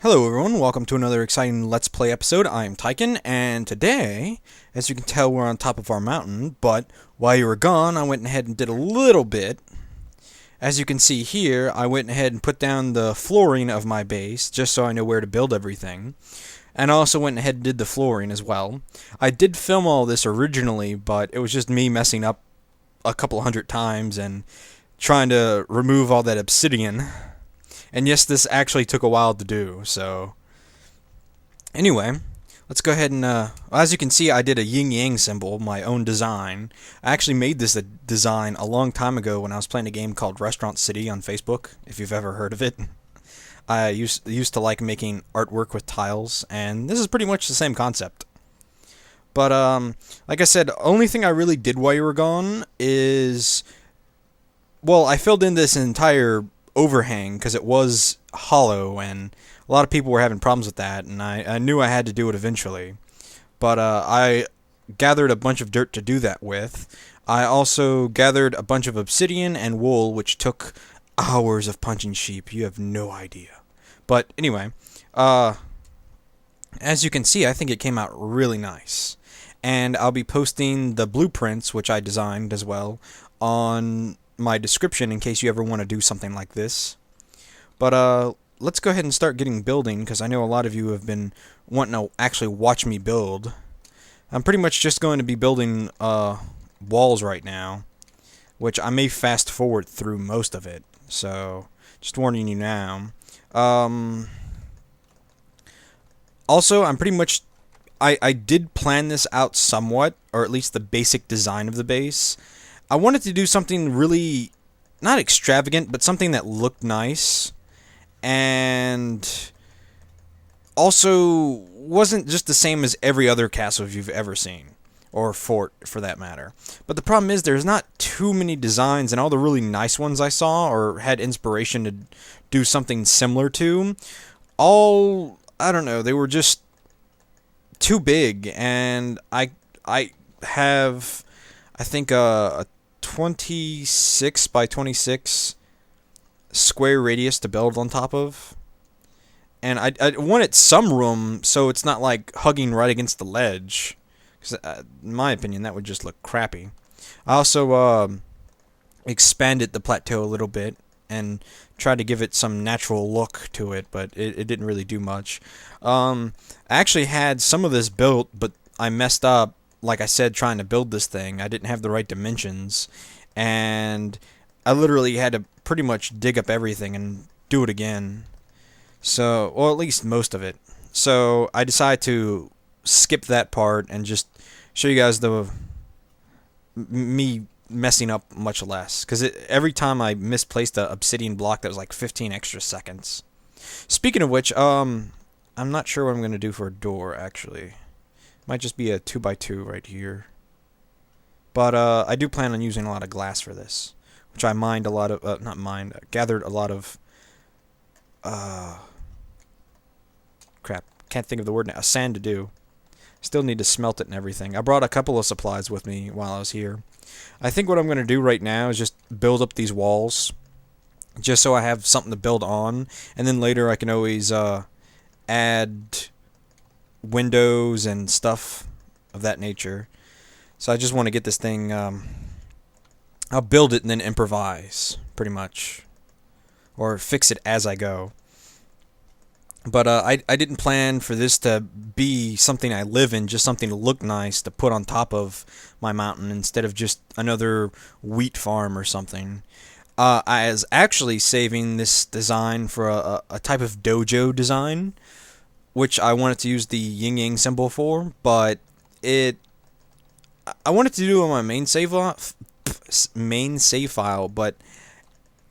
Hello everyone, welcome to another exciting Let's Play episode. I'm Tyken, and today, as you can tell, we're on top of our mountain, but while you were gone, I went ahead and did a little bit. As you can see here, I went ahead and put down the flooring of my base, just so I know where to build everything. And I also went ahead and did the flooring as well. I did film all this originally, but it was just me messing up a couple hundred times and trying to remove all that obsidian. And yes, this actually took a while to do, so... Anyway, let's go ahead and, as you can see, I did a yin-yang symbol, my own design. I actually made this design a long time ago when I was playing a game called Restaurant City on Facebook, if you've ever heard of it. I used to like making artwork with tiles, and this is pretty much the same concept. But, like I said, only thing I really did while you were gone is... Well, I filled in this entire overhang because it was hollow, and a lot of people were having problems with that, and I knew I had to do it eventually. But I gathered a bunch of dirt to do that with. I also gathered a bunch of obsidian and wool, which took hours of punching sheep. You have no idea. But anyway, as you can see, I think it came out really nice. And I'll be posting the blueprints, which I designed as well, on my description in case you ever want to do something like this. But let's go ahead and start getting building, because I know a lot of you have been wanting to actually watch me build. I'm pretty much just going to be building walls right now, which I may fast forward through most of it, so just warning you now. Also, I'm pretty much... I did plan this out somewhat, or at least the basic design of the base. I wanted to do something really, not extravagant, but something that looked nice, and also wasn't just the same as every other castle you've ever seen, or fort for that matter. But the problem is there's not too many designs, and all the really nice ones I saw or had inspiration to do something similar to, all, I don't know, they were just too big, and I have, I think, a 26 by 26 square radius to build on top of, and I wanted some room so it's not like hugging right against the ledge, because in my opinion that would just look crappy. I also expanded the plateau a little bit and tried to give it some natural look to it, but it didn't really do much. I actually had some of this built, but I messed up, like I said, trying to build this thing. I didn't have the right dimensions, and I literally had to pretty much dig up everything and do it again. So, or at least most of it. So I decided to skip that part and just show you guys me messing up much less, because every time I misplaced the obsidian block, that was like 15 extra seconds. Speaking of which, I'm not sure what I'm going to do for a door, actually. Might just be a 2x2 right here. But I do plan on using a lot of glass for this, which I mined a lot of, gathered a lot of, crap, can't think of the word now, sand to do. Still need to smelt it and everything. I brought a couple of supplies with me while I was here. I think what I'm going to do right now is just build up these walls, just so I have something to build on, and then later I can always add windows and stuff of that nature. So I just want to get this thing, I'll build it and then improvise, pretty much, or fix it as I go. But I didn't plan for this to be something I live in, just something to look nice to put on top of my mountain instead of just another wheat farm or something. I was actually saving this design for a type of dojo design, which I wanted to use the ying-yang symbol for, but I wanted to do it on my main save file, but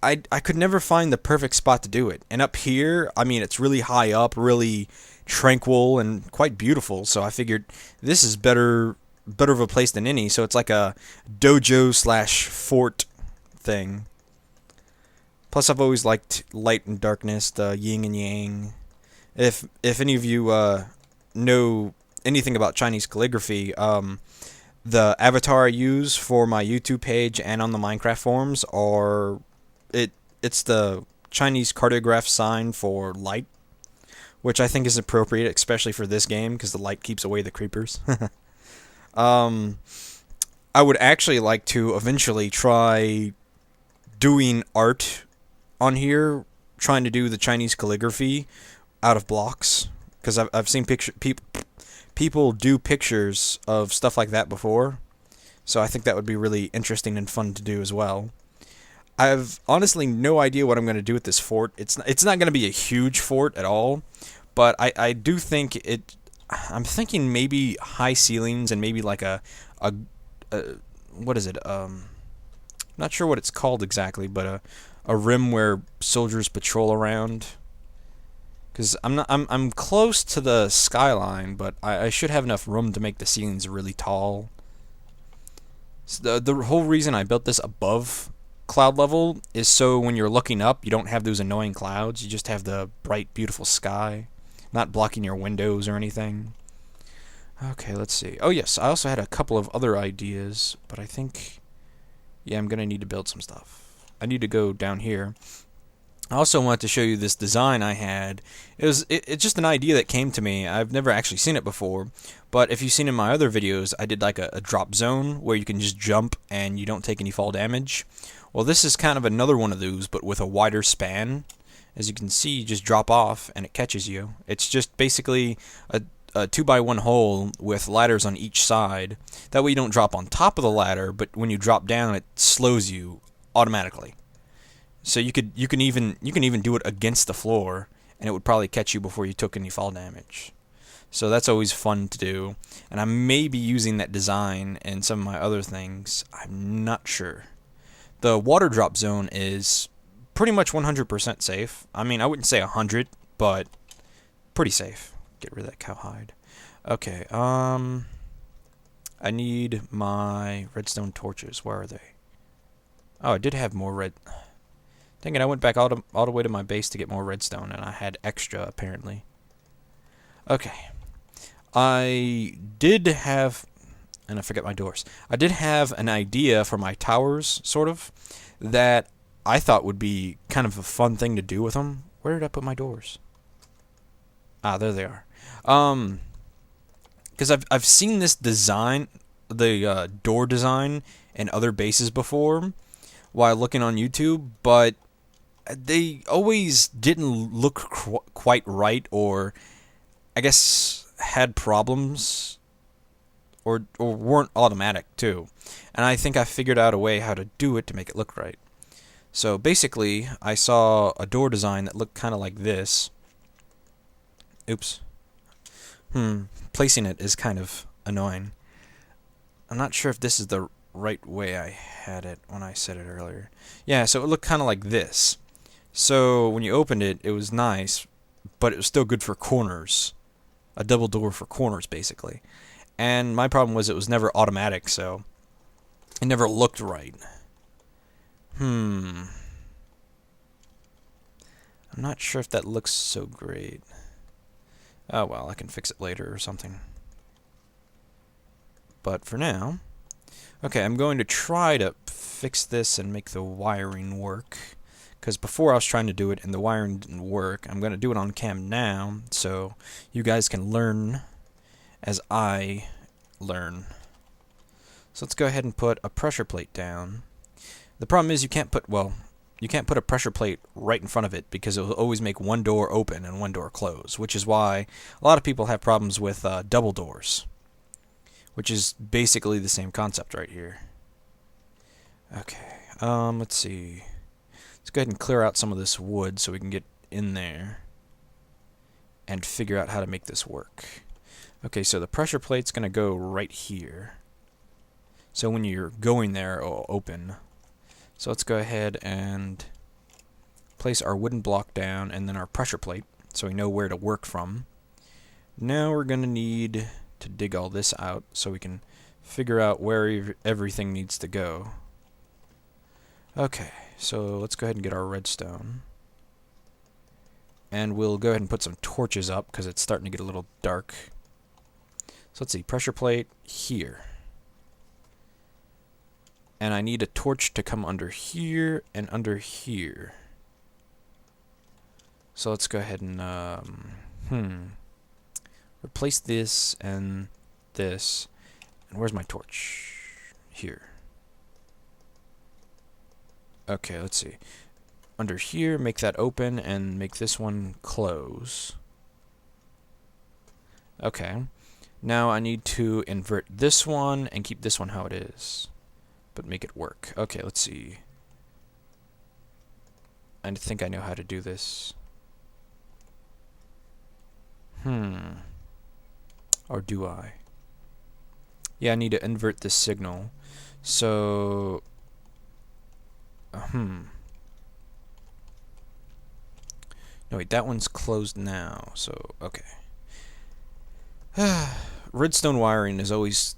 I could never find the perfect spot to do it. And up here, I mean, it's really high up, really tranquil, and quite beautiful, so I figured this is better of a place than any, so it's like a dojo/fort thing. Plus, I've always liked light and darkness, the yin and yang. If any of you know anything about Chinese calligraphy, the avatar I use for my YouTube page and on the Minecraft forums it's the Chinese cartograph sign for light. which I think is appropriate, especially for this game, because the light keeps away the creepers. um, I would actually like to eventually try doing art on here, trying to do the Chinese calligraphy out of blocks, because I've seen people do pictures of stuff like that before, so I think that would be really interesting and fun to do as well. I've honestly no idea what I'm going to do with this fort. It's not going to be a huge fort at all, but I do think it. I'm thinking maybe high ceilings and maybe like a what is it? Not sure what it's called exactly, but a rim where soldiers patrol around. Because I'm close to the skyline, but I should have enough room to make the ceilings really tall. So the whole reason I built this above cloud level is so when you're looking up, you don't have those annoying clouds. You just have the bright, beautiful sky, not blocking your windows or anything. Okay, let's see. Oh yes, I also had a couple of other ideas, but I think, yeah, I'm gonna need to build some stuff. I need to go down here. I also wanted to show you this design I had. It's just an idea that came to me. I've never actually seen it before, but if you've seen in my other videos, I did like a drop zone where you can just jump and you don't take any fall damage. Well, this is kind of another one of those, but with a wider span. As you can see, you just drop off and it catches you. It's just basically a 2x1 hole with ladders on each side. That way you don't drop on top of the ladder, but when you drop down, it slows you automatically. So you can even do it against the floor, and it would probably catch you before you took any fall damage. So that's always fun to do, and I may be using that design in some of my other things. I'm not sure. The water drop zone is pretty much 100% safe. I mean, I wouldn't say 100, but pretty safe. Get rid of that cowhide. Okay, I need my redstone torches. Where are they? Oh, I did have more red. Dang it, I went back all the way to my base to get more redstone, and I had extra, apparently. Okay. I did have... and I forget my doors. I did have an idea for my towers, sort of, that I thought would be kind of a fun thing to do with them. Where did I put my doors? Ah, there they are. Because I've seen this design, the door design, in other bases before, while looking on YouTube, but they always didn't look quite right, or I guess had problems, or weren't automatic too. And I think I figured out a way how to do it to make it look right. So basically, I saw a door design that looked kind of like this. Oops. Placing it is kind of annoying. I'm not sure if this is the right way I had it when I said it earlier. Yeah, so it looked kind of like this. So when you opened it, it was nice, but it was still good for corners. A double door for corners, basically. And my problem was it was never automatic, so it never looked right. I'm not sure if that looks so great. Oh well, I can fix it later or something. But for now... okay, I'm going to try to fix this and make the wiring work. Because before I was trying to do it and the wiring didn't work. I'm going to do it on cam now, so you guys can learn as I learn. So let's go ahead and put a pressure plate down. The problem is you can't put a pressure plate right in front of it because it will always make one door open and one door close, which is why a lot of people have problems with double doors, which is basically the same concept right here. Okay, let's see. Let's go ahead and clear out some of this wood so we can get in there and figure out how to make this work. Okay, so the pressure plate's going to go right here. So when you're going there, it'll open. So let's go ahead and place our wooden block down and then our pressure plate so we know where to work from. Now we're going to need to dig all this out so we can figure out where everything needs to go. Okay, so let's go ahead and get our redstone. And we'll go ahead and put some torches up because it's starting to get a little dark. So let's see, pressure plate here. And I need a torch to come under here and under here. So let's go ahead and replace this and this. And where's my torch? Here. Okay, let's see. Under here, make that open and make this one close. Okay. Now I need to invert this one and keep this one how it is, but make it work. Okay, let's see. I think I know how to do this. Or do I? Yeah, I need to invert this signal. So, no wait, that one's closed now, so, okay. Redstone wiring is always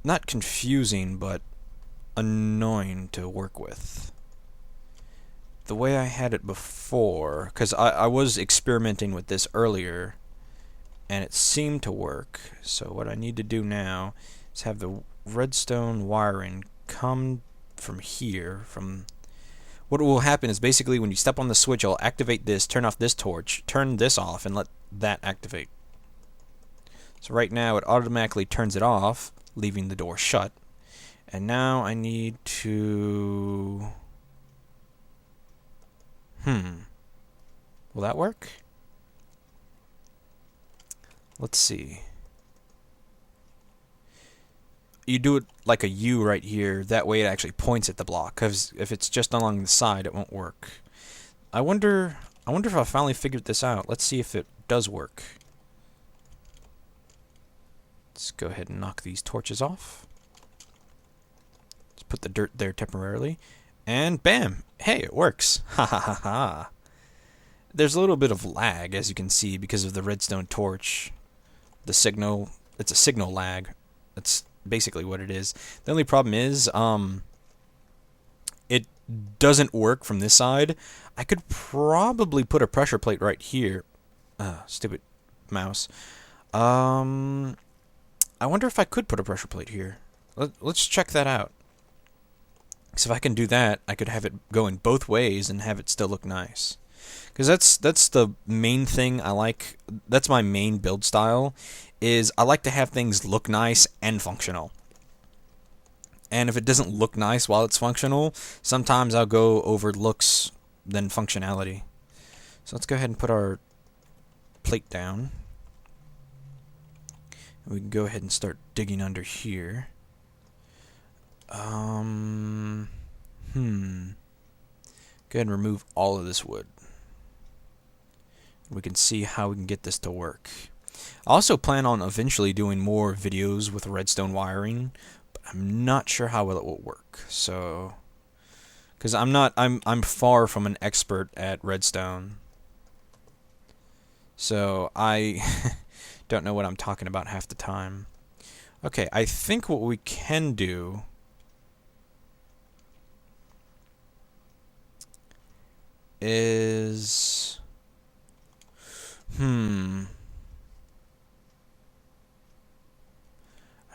not confusing, but annoying to work with. The way I had it before, because I was experimenting with this earlier, and it seemed to work. So what I need to do now is have the redstone wiring come from here. What will happen is basically when you step on the switch, it'll activate this, turn off this torch, turn this off, and let that activate. So right now it automatically turns it off, leaving the door shut. And now I need to... Will that work? Let's see. You do it like a U right here. That way it actually points at the block. Because if it's just along the side, it won't work. I wonder if I finally figured this out. Let's see if it does work. Let's go ahead and knock these torches off. Let's put the dirt there temporarily. And bam! Hey, it works! Ha ha ha ha! There's a little bit of lag, as you can see, because of the redstone torch. The signal, it's a signal lag. That's basically what it is. The only problem is, it doesn't work from this side. I could probably put a pressure plate right here. Stupid mouse. I wonder if I could put a pressure plate here. Let's check that out. So if I can do that, I could have it going both ways and have it still look nice. Because that's the main thing I like. That's my main build style, is I like to have things look nice and functional. And if it doesn't look nice while it's functional, sometimes I'll go over looks than functionality. So let's go ahead and put our plate down. And we can go ahead and start digging under here. Go ahead and remove all of this wood. We can see how we can get this to work. I also plan on eventually doing more videos with redstone wiring, but I'm not sure how well it will work. So, because I'm far from an expert at redstone. So I don't know what I'm talking about half the time. Okay, I think what we can do is I'm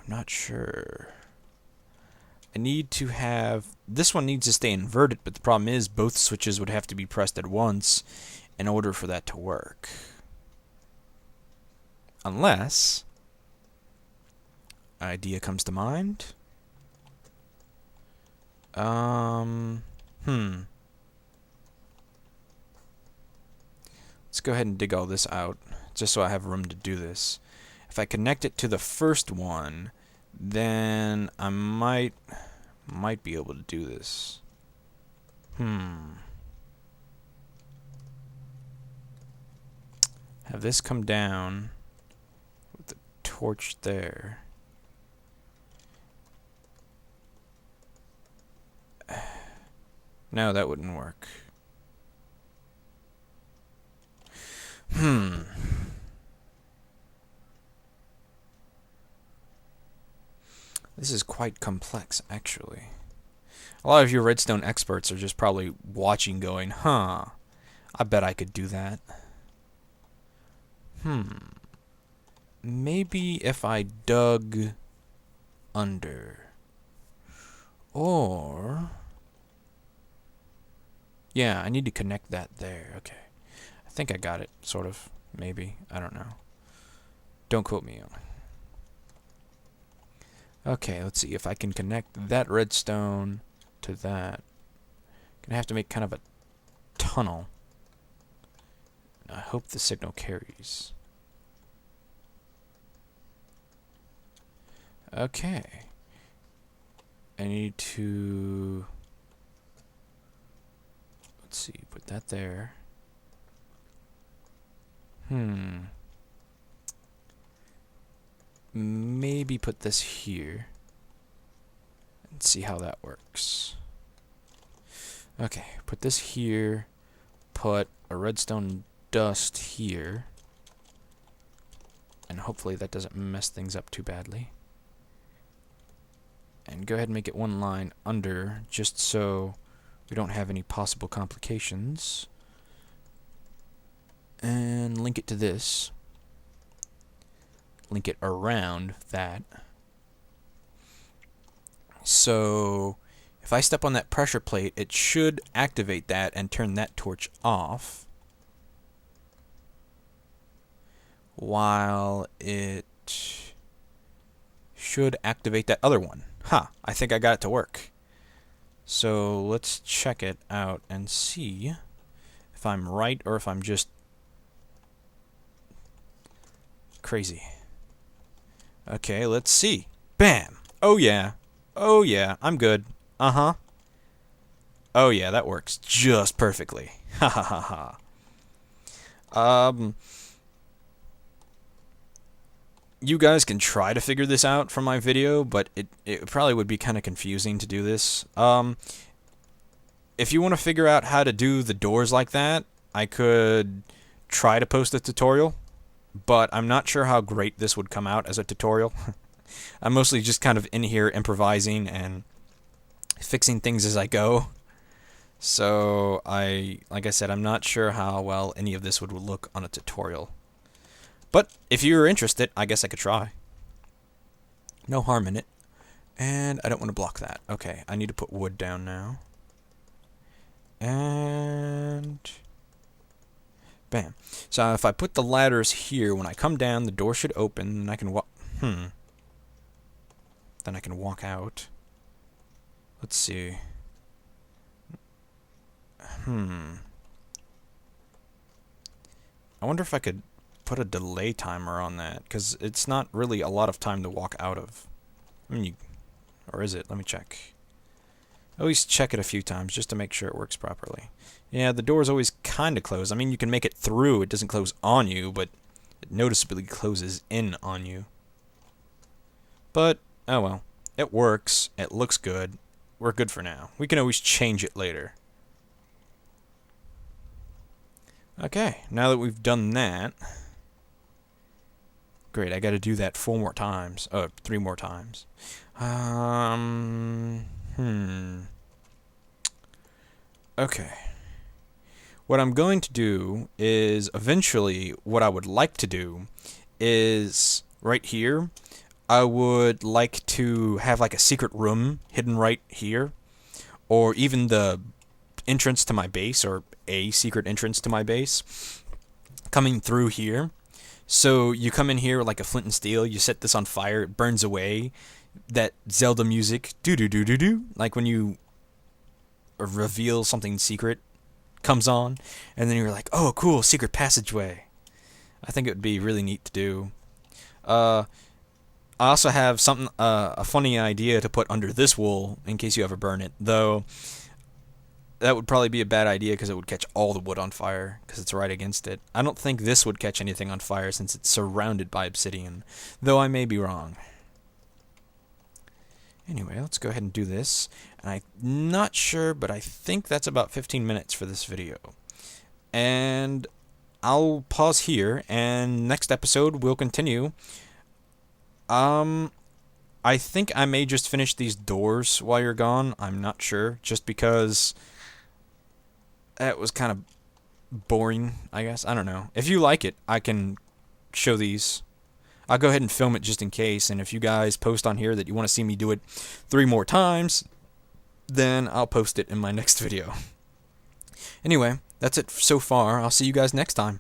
not sure. I need to have... This one needs to stay inverted, but the problem is both switches would have to be pressed at once in order for that to work. Unless... idea comes to mind. Let's go ahead and dig all this out, just so I have room to do this. If I connect it to the first one, then I might be able to do this. Have this come down with the torch there. No, that wouldn't work. This is quite complex, actually. A lot of your redstone experts are just probably watching going, huh, I bet I could do that. Maybe if I dug under. Or... yeah, I need to connect that there. Okay. I I think I got it, sort of. Maybe. I don't know. Don't quote me on it. Okay, let's see if I can connect that redstone to that. Gonna have to make kind of a tunnel. I hope the signal carries. Okay. I need to... Let's see, put that there. Maybe put this here. And see how that works. Okay, put this here. Put a redstone dust here. And hopefully that doesn't mess things up too badly. And go ahead and make it one line under, just so we don't have any possible complications. And link it to this. Link it around that. So if I step on that pressure plate, it should activate that and turn that torch off, while it should activate that other one. I think I got it to work. So let's check it out and see if I'm right or if I'm just crazy. Okay, let's see. Bam! Oh yeah. Oh yeah, I'm good. Uh-huh. Oh yeah, that works just perfectly. Ha ha ha ha. You guys can try to figure this out from my video, but it probably would be kind of confusing to do this. If you want to figure out how to do the doors like that, I could try to post a tutorial, but I'm not sure how great this would come out as a tutorial. I'm mostly just kind of in here improvising and fixing things as I go. So like I said, I'm not sure how well any of this would look on a tutorial. But if you're interested, I guess I could try. No harm in it. And I don't want to block that. Okay, I need to put wood down now. And bam. So if I put the ladders here, when I come down, the door should open, and I can walk. Then I can walk out. Let's see. I wonder if I could put a delay timer on that, because it's not really a lot of time to walk out of. I mean, or is it? Let me check. Always check it a few times just to make sure it works properly. Yeah, the door is always kind of closed. I mean, you can make it through. It doesn't close on you, but it noticeably closes in on you. But, oh well. It works. It looks good. We're good for now. We can always change it later. Okay, now that we've done that... Great, I gotta do that 4 more times. 3 more times. Okay. What I'm going to do is, eventually, what I would like to do is, right here, I would like to have like a secret room hidden right here. Or even the entrance to my base, or a secret entrance to my base, coming through here. So you come in here like a flint and steel, you set this on fire, it burns away. That Zelda music, do-do-do-do-do, like when you reveal something secret, comes on, and then you're like, oh, cool, secret passageway. I think it would be really neat to do. I also have something, a funny idea to put under this wool, in case you ever burn it, though that would probably be a bad idea because it would catch all the wood on fire because it's right against it. I don't think this would catch anything on fire since it's surrounded by obsidian, though I may be wrong. Anyway, let's go ahead and do this. And I'm not sure, but I think that's about 15 minutes for this video. And I'll pause here, and next episode we'll continue. I think I may just finish these doors while you're gone. I'm not sure, just because that was kind of boring, I guess. I don't know. If you like it, I can show these. I'll go ahead and film it just in case, and if you guys post on here that you want to see me do it 3 more times, then I'll post it in my next video. Anyway, That's it so far. I'll see you guys next time.